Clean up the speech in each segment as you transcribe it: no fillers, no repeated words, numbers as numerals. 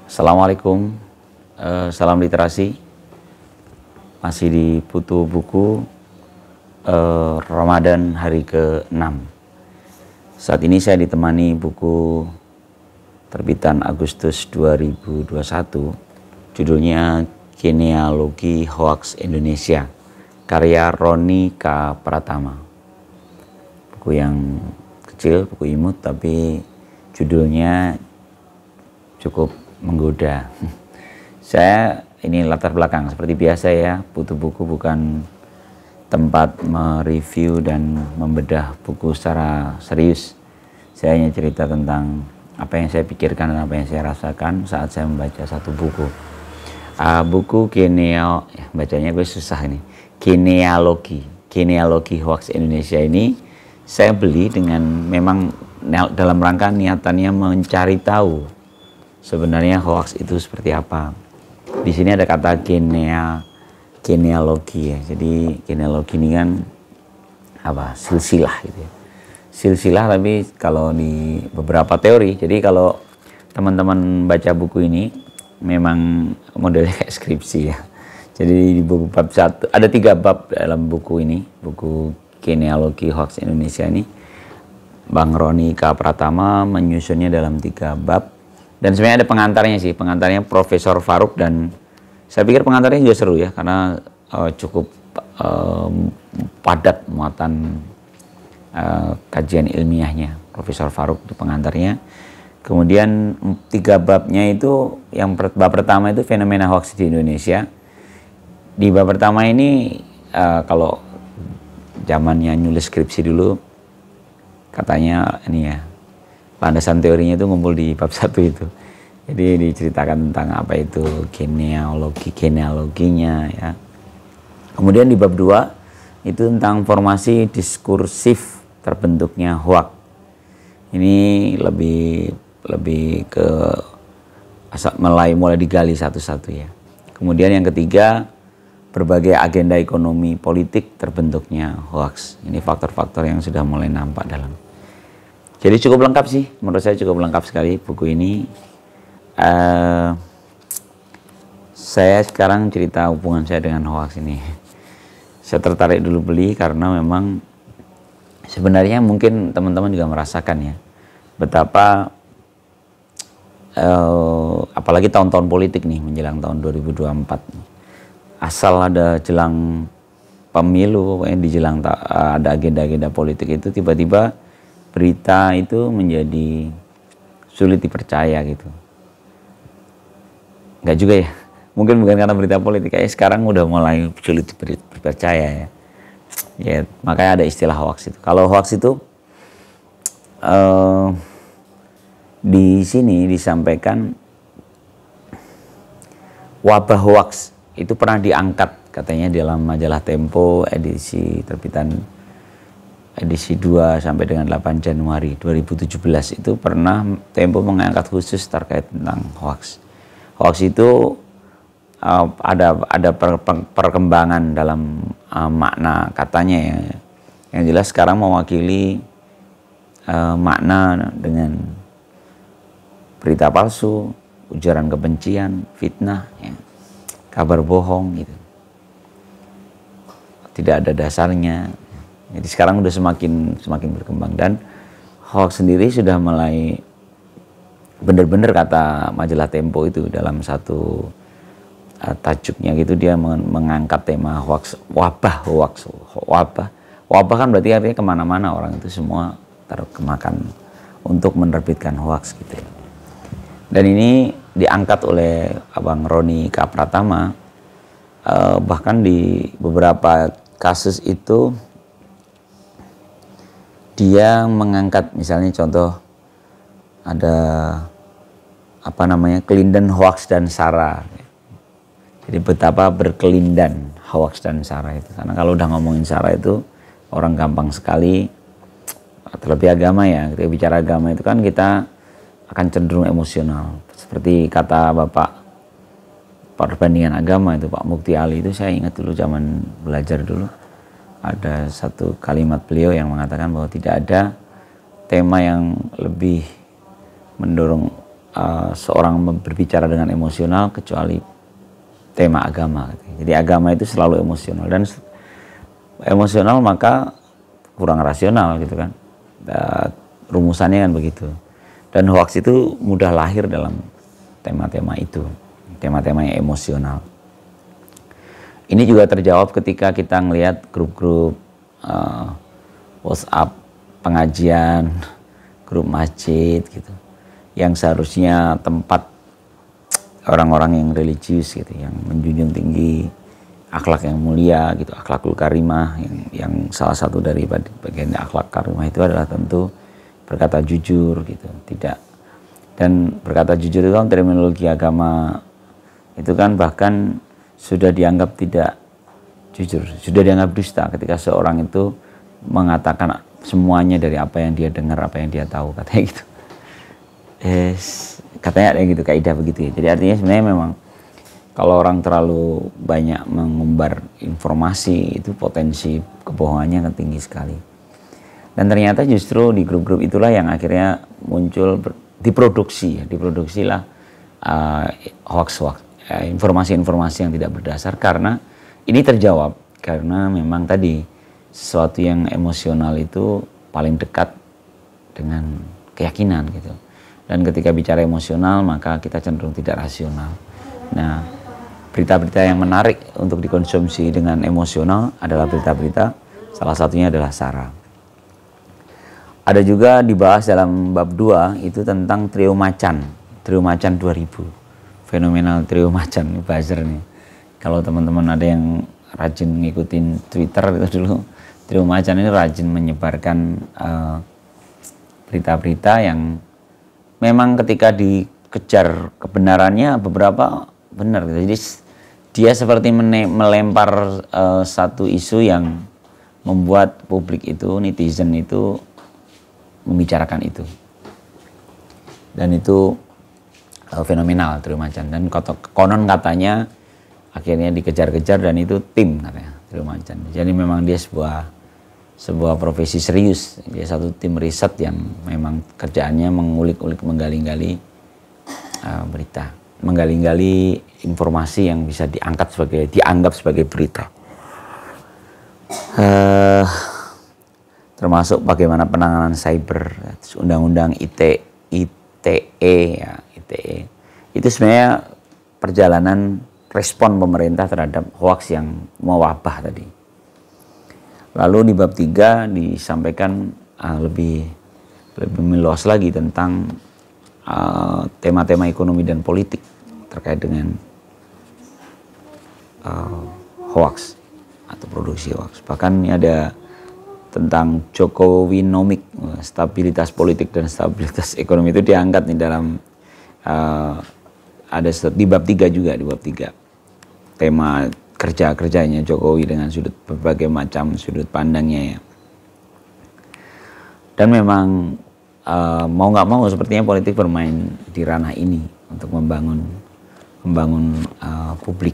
Assalamualaikum, salam literasi. Masih di Putu Buku Ramadan hari ke-6. Saat ini saya ditemani buku terbitan Agustus 2021, judulnya Genealogi Hoaks Indonesia, karya Roni K. Pratama. Buku yang kecil, buku imut, tapi judulnya cukup menggoda. Saya ini latar belakang seperti biasa ya, Putu Buku bukan tempat mereview dan membedah buku secara serius. Saya hanya cerita tentang apa yang saya pikirkan dan apa yang saya rasakan saat saya membaca satu buku. Buku bacanya gue susah ini. Genealogi Hoaks Indonesia ini saya beli dengan memang dalam rangka niatannya mencari tahu sebenarnya hoaks itu seperti apa. Di sini ada kata genealogi ya. Jadi genealogi ini kan apa? Silsilah gitu ya. Silsilah, tapi kalau di beberapa teori, jadi kalau teman-teman baca buku ini memang modelnya kayak skripsi ya. Jadi di buku bab 1 ada 3 bab dalam buku ini, buku Genealogi Hoaks Indonesia ini. Bang Roni K. Pratama menyusunnya dalam 3 bab. Dan sebenarnya ada pengantarnya sih, pengantarnya Profesor Faruk, dan saya pikir pengantarnya juga seru ya, karena cukup padat muatan kajian ilmiahnya Profesor Faruk itu pengantarnya. Kemudian 3 babnya itu, yang bab pertama itu fenomena hoaks di Indonesia. Di bab pertama ini kalau zamannya nulis skripsi dulu, katanya ini ya, landasan teorinya itu ngumpul di bab 1 itu. Jadi diceritakan tentang apa itu genealoginya ya. Kemudian di bab 2 itu tentang formasi diskursif terbentuknya hoaks. Ini lebih ke mulai digali satu-satu ya. Kemudian yang ketiga, berbagai agenda ekonomi politik terbentuknya hoaks. Ini faktor-faktor yang sudah mulai nampak dalam. Jadi cukup lengkap sih, menurut saya cukup lengkap sekali buku ini. Saya sekarang cerita hubungan saya dengan hoaks ini. Saya tertarik dulu beli karena memang sebenarnya mungkin teman-teman juga merasakan ya, betapa apalagi tahun-tahun politik nih menjelang tahun 2024. Asal ada jelang pemilu, pokoknya di jelang ada agenda-agenda politik itu tiba-tiba berita itu menjadi sulit dipercaya gitu. Enggak juga ya, mungkin bukan karena berita politik, kayak sekarang udah mulai sulit dipercaya ya. Ya makanya ada istilah hoaks itu. Kalau hoaks itu di sini disampaikan wabah hoaks itu pernah diangkat katanya dalam majalah Tempo edisi terbitan edisi 2 sampai dengan 8 Januari 2017 itu pernah Tempo mengangkat khusus terkait tentang hoaks. Hoaks itu ada perkembangan dalam makna katanya ya. Yang jelas sekarang mewakili makna dengan berita palsu, ujaran kebencian, fitnah, ya, kabar bohong gitu. Tidak ada dasarnya. Jadi sekarang udah semakin berkembang, dan hoaks sendiri sudah mulai benar-benar, kata majalah Tempo itu dalam satu tajuknya gitu, dia mengangkat tema hoaks, wabah hoaks. Wabah kan berarti artinya kemana-mana, orang itu semua terkemakan untuk menerbitkan hoaks gitu. Dan ini diangkat oleh Abang Roni K. Pratama, bahkan di beberapa kasus itu dia mengangkat, misalnya contoh ada apa namanya, kelindan hoaks dan sara. Jadi betapa berkelindan hoaks dan sara itu. Karena kalau udah ngomongin sara itu orang gampang sekali, terlebih agama ya. Ketika bicara agama itu kan kita akan cenderung emosional. Seperti kata Bapak perbandingan agama itu, Pak Mukti Ali itu, saya ingat dulu zaman belajar dulu. Ada satu kalimat beliau yang mengatakan bahwa tidak ada tema yang lebih mendorong seorang berbicara dengan emosional kecuali tema agama. Jadi agama itu selalu emosional, dan emosional maka kurang rasional gitu kan. Rumusannya kan begitu. Dan hoax itu mudah lahir dalam tema-tema itu, tema-tema yang emosional. Ini juga terjawab ketika kita ngelihat grup-grup WhatsApp pengajian, grup masjid gitu, yang seharusnya tempat orang-orang yang religius gitu, yang menjunjung tinggi akhlak yang mulia gitu, akhlakul karimah, yang salah satu dari bagian akhlak karimah itu adalah tentu berkata jujur gitu, tidak. Dan berkata jujur itu kan terminologi agama itu kan bahkan sudah dianggap tidak jujur, sudah dianggap dusta ketika seorang itu mengatakan semuanya dari apa yang dia dengar, apa yang dia tahu, katanya gitu. Katanya ada gitu, kaidah begitu ya. Jadi artinya sebenarnya memang kalau orang terlalu banyak mengumbar informasi itu potensi kebohongannya akan tinggi sekali. Dan ternyata justru di grup-grup itulah yang akhirnya muncul, diproduksilah hoax-hoax, informasi-informasi yang tidak berdasar, karena ini terjawab karena memang tadi sesuatu yang emosional itu paling dekat dengan keyakinan gitu. Dan ketika bicara emosional maka kita cenderung tidak rasional. Nah, berita-berita yang menarik untuk dikonsumsi dengan emosional adalah berita-berita, salah satunya adalah SARA. Ada juga dibahas dalam bab 2 itu tentang trio macan 2000. Fenomenal trio macan, ini buzzer nih. Kalau teman-teman ada yang rajin ngikutin Twitter itu dulu, trio macan ini rajin menyebarkan berita-berita yang memang ketika dikejar kebenarannya beberapa benar gitu. Jadi dia seperti melempar satu isu yang membuat publik itu, netizen itu membicarakan itu, dan itu fenomenal trio macan. Dan konon katanya akhirnya dikejar-kejar dan itu tim katanya trio macan. Jadi memang dia sebuah profesi serius, dia satu tim riset yang memang kerjaannya mengulik-ulik, menggali-gali berita, menggali-gali informasi yang bisa dianggap sebagai berita. Termasuk bagaimana penanganan cyber, undang-undang ITE ya, ITE. Itu sebenarnya perjalanan respon pemerintah terhadap hoaks yang mewabah tadi. Lalu di bab 3 disampaikan lebih meluas lagi tentang tema-tema ekonomi dan politik terkait dengan hoaks atau produksi hoaks. Bahkan ini ada tentang Jokowinomik, stabilitas politik dan stabilitas ekonomi itu diangkat nih dalam ada di bab 3 juga, di bab 3 tema kerjanya Jokowi dengan berbagai macam sudut pandangnya ya. Dan memang mau nggak mau sepertinya politik bermain di ranah ini untuk membangun publik.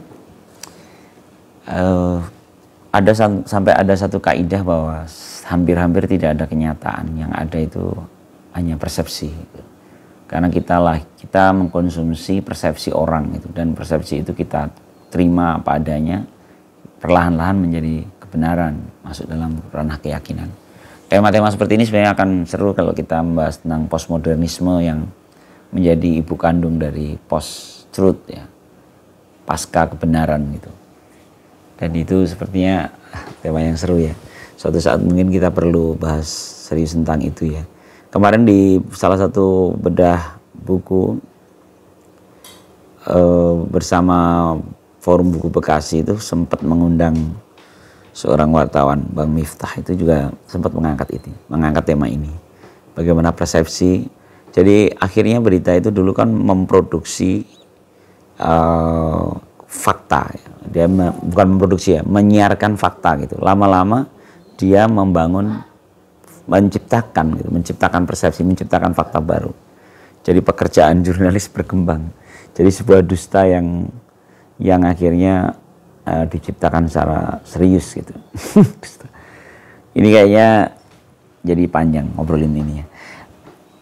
Sampai ada satu kaidah bahwa hampir-hampir tidak ada kenyataan, yang ada itu hanya persepsi. Karena kita mengkonsumsi persepsi orang itu, dan persepsi itu kita terima apa adanya, perlahan-lahan menjadi kebenaran, masuk dalam ranah keyakinan. Tema-tema seperti ini sebenarnya akan seru kalau kita membahas tentang postmodernisme yang menjadi ibu kandung dari post-truth ya, pasca kebenaran gitu. Dan itu sepertinya tema yang seru ya. Suatu saat mungkin kita perlu bahas serius tentang itu ya. Kemarin di salah satu bedah buku bersama Forum Buku Bekasi itu sempat mengundang seorang wartawan, Bang Miftah, itu juga sempat mengangkat tema ini. Bagaimana persepsi. Jadi akhirnya berita itu dulu kan memproduksi fakta, dia bukan memproduksi ya, menyiarkan fakta gitu. Lama-lama dia menciptakan persepsi, menciptakan fakta baru. Jadi pekerjaan jurnalis berkembang. Jadi sebuah dusta yang akhirnya diciptakan secara serius gitu. Ini kayaknya jadi panjang ngobrolin ini ya.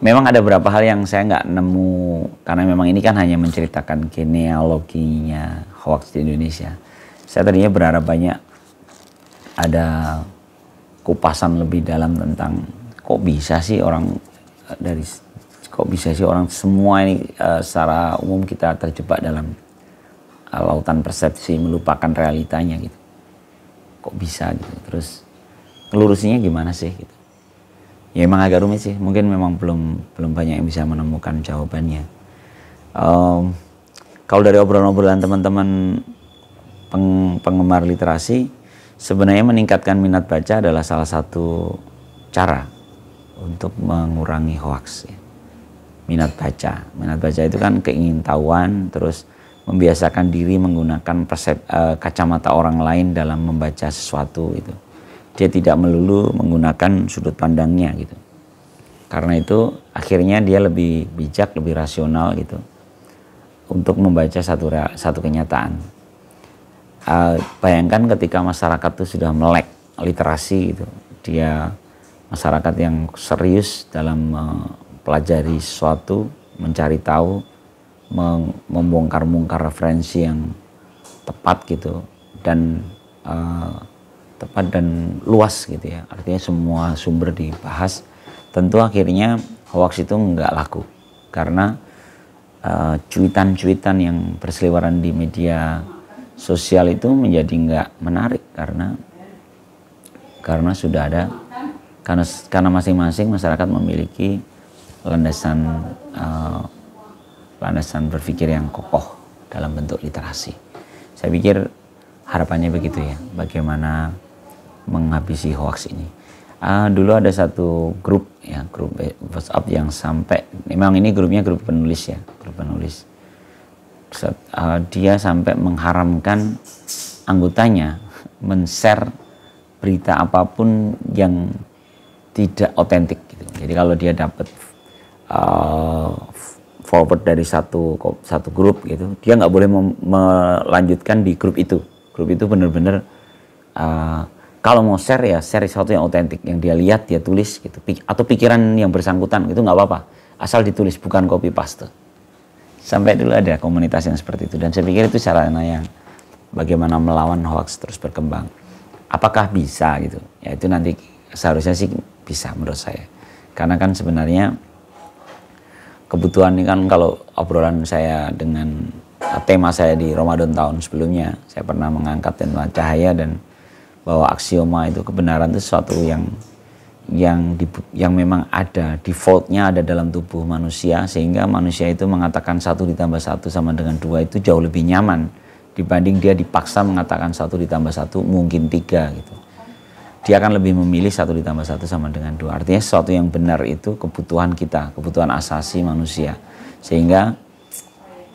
memang ada beberapa hal yang saya nggak nemu, karena memang ini kan hanya menceritakan genealoginya hoax di Indonesia. Saya tadinya berharap banyak ada kupasan lebih dalam tentang kok bisa sih orang semua ini secara umum kita terjebak dalam lautan persepsi, melupakan realitanya gitu. Kok bisa gitu. Terus ngelurusinya gimana sih gitu. Ya emang agak rumit sih. Mungkin memang belum banyak yang bisa menemukan jawabannya. Kalau dari obrolan-obrolan teman-teman penggemar literasi, sebenarnya meningkatkan minat baca adalah salah satu cara untuk mengurangi hoaks. Ya. Minat baca itu kan keingintahuan, terus membiasakan diri menggunakan kacamata orang lain dalam membaca sesuatu itu. Dia tidak melulu menggunakan sudut pandangnya gitu. Karena itu akhirnya dia lebih bijak, lebih rasional gitu untuk membaca satu kenyataan. Bayangkan ketika masyarakat itu sudah melek literasi gitu, dia masyarakat yang serius dalam mempelajari sesuatu, mencari tahu, membongkar-bongkar referensi yang tepat gitu dan tepat dan luas gitu ya. Artinya semua sumber dibahas. Tentu akhirnya hoax itu nggak laku karena cuitan-cuitan yang berseliweran di media sosial itu menjadi nggak menarik karena sudah ada karena masing-masing masyarakat memiliki landasan berpikir yang kokoh dalam bentuk literasi. Saya pikir harapannya begitu ya, bagaimana menghabisi hoax ini. Dulu ada satu grup WhatsApp yang sampai, memang ini grup penulis ya, grup penulis. Dia sampai mengharamkan anggotanya men-share berita apapun yang tidak otentik gitu. Jadi kalau dia dapat forward dari satu grup gitu, dia nggak boleh melanjutkan di grup itu. Grup itu benar-benar kalau mau share ya share sesuatu yang otentik, yang dia lihat dia tulis gitu, atau pikiran yang bersangkutan itu nggak apa-apa, asal ditulis bukan copy paste. Sampai dulu ada komunitas yang seperti itu, dan saya pikir itu sarana yang bagaimana melawan hoax terus berkembang. Apakah bisa gitu? Ya itu nanti seharusnya sih bisa menurut saya, karena kan sebenarnya kebutuhan ini kan, kalau obrolan saya dengan tema saya di Ramadan tahun sebelumnya, saya pernah mengangkat tentang cahaya dan bahwa aksioma itu kebenaran itu sesuatu yang memang ada, defaultnya ada dalam tubuh manusia, sehingga manusia itu mengatakan 1 ditambah 1 sama dengan 2 itu jauh lebih nyaman dibanding dia dipaksa mengatakan 1 ditambah 1 mungkin 3 gitu. Dia akan lebih memilih 1 ditambah 1 sama dengan 2. Artinya sesuatu yang benar itu kebutuhan kita, kebutuhan asasi manusia. Sehingga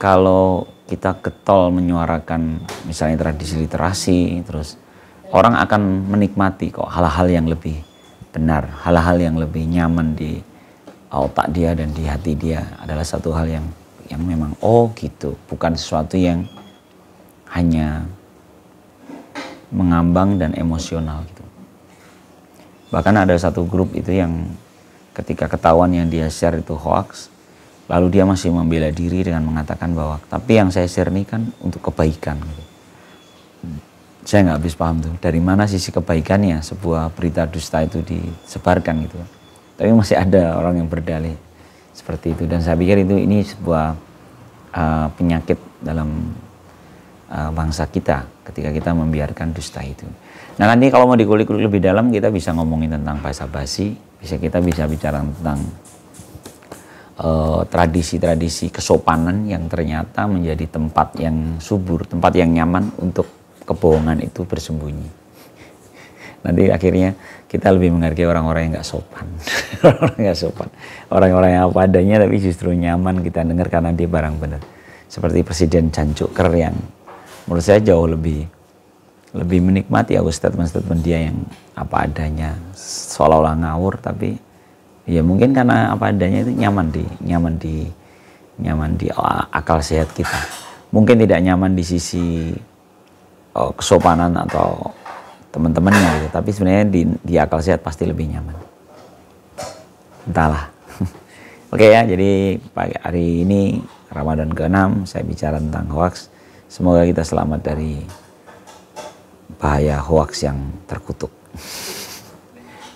kalau kita getol menyuarakan misalnya tradisi literasi, terus orang akan menikmati kok hal-hal yang lebih benar, hal-hal yang lebih nyaman di otak dia dan di hati dia, adalah satu hal yang memang oh gitu, bukan sesuatu yang hanya mengambang dan emosional gitu. Bahkan ada satu grup itu yang ketika ketahuan yang dia share itu hoax, lalu dia masih membela diri dengan mengatakan bahwa tapi yang saya share ini kan untuk kebaikan gitu. Saya nggak habis paham tuh, dari mana sisi kebaikannya sebuah berita dusta itu disebarkan gitu. Tapi masih ada orang yang berdalih seperti itu, dan saya pikir ini sebuah penyakit dalam bangsa kita ketika kita membiarkan dusta itu. Nah nanti kalau mau dikulik-kulik lebih dalam, kita bisa ngomongin tentang basa-basi, kita bisa bicara tentang tradisi-tradisi kesopanan yang ternyata menjadi tempat yang subur, tempat yang nyaman untuk kebohongan itu bersembunyi. Nanti akhirnya kita lebih menghargai orang-orang yang nggak sopan, orang-orang yang apa adanya tapi justru nyaman kita dengar karena dia barang benar. Seperti Presiden Chan Cuk-ker yang menurut saya jauh lebih menikmati statement-statement dia yang apa adanya, seolah-olah ngawur, tapi ya mungkin karena apa adanya itu nyaman di akal sehat kita. Mungkin tidak nyaman di sisi kesopanan atau teman-temannya gitu, tapi sebenarnya di akal sehat pasti lebih nyaman. Entahlah. Oke ya, jadi pagi hari ini Ramadan ke-6 saya bicara tentang hoax. Semoga kita selamat dari bahaya hoax yang terkutuk.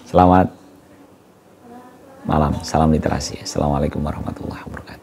Selamat malam, salam literasi. Assalamualaikum warahmatullahi wabarakatuh.